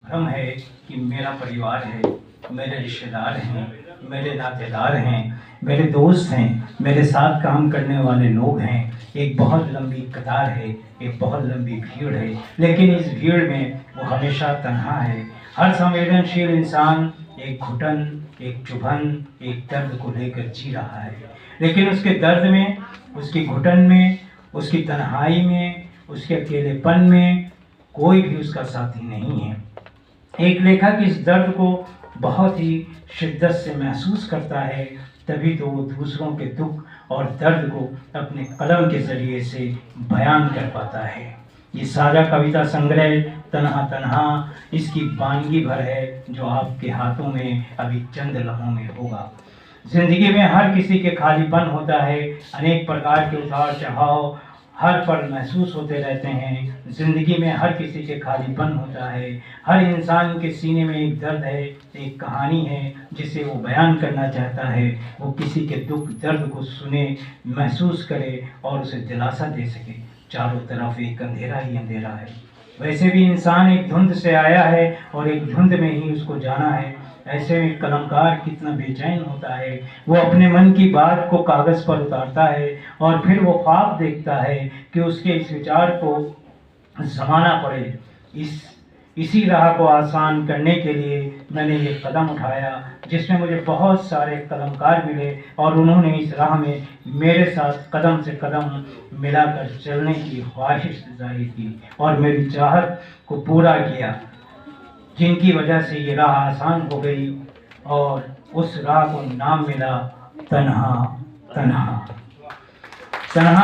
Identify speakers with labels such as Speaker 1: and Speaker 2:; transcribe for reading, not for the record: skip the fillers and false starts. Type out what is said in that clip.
Speaker 1: भ्रम है कि मेरा परिवार है, मेरे रिश्तेदार हैं, मेरे नातेदार हैं, मेरे दोस्त हैं, मेरे साथ काम करने वाले लोग हैं। एक बहुत लंबी कतार है, एक बहुत लंबी भीड़ है, लेकिन इस भीड़ में वो हमेशा तन्हा है। हर संवेदनशील इंसान एक घुटन, एक चुभन, एक दर्द को लेकर जी रहा है, लेकिन उसके दर्द में, उसकी घुटन में, उसकी तन्हाई में, उसके अकेलेपन में कोई भी उसका साथी नहीं है। एक लेखक इस दर्द को बहुत ही शिद्दत से महसूस करता है, तभी तो वो दूसरों के दुख और दर्द को अपने कलम के ज़रिए से बयान कर पाता है। ये साझा कविता संग्रह तन्हा तन्हा इसकी वानगी भर है, जो आपके हाथों में अभी चंद लम्हों में होगा। जिंदगी में हर किसी के खालीपन होता है, अनेक प्रकार के उतार चढ़ाव हर पल महसूस होते रहते हैं। जिंदगी में हर किसी के खालीपन होता है, हर इंसान के सीने में एक दर्द है, एक कहानी है जिसे वो बयान करना चाहता है। वो किसी के दुख दर्द को सुने, महसूस करे और उसे दिलासा दे सके। चारों तरफ एक अंधेरा ही अंधेरा है। वैसे भी इंसान एक धुंध से आया है और एक धुंध में ही उसको जाना है। ऐसे में कलमकार कितना बेचैन होता है। वो अपने मन की बात को कागज़ पर उतारता है और फिर वो ख्वाब देखता है कि उसके इस विचार को ज़माना पड़े। इसी राह को आसान करने के लिए मैंने ये कदम उठाया, जिसमें मुझे बहुत सारे कलमकार मिले और उन्होंने इस राह में मेरे साथ कदम से कदम मिलाकर चलने की ख्वाहिश जाहिर की और मेरी चाहत को पूरा किया, जिनकी वजह से ये राह आसान हो गई और उस राह को नाम मिला तन्हा तन्हा। तन्हा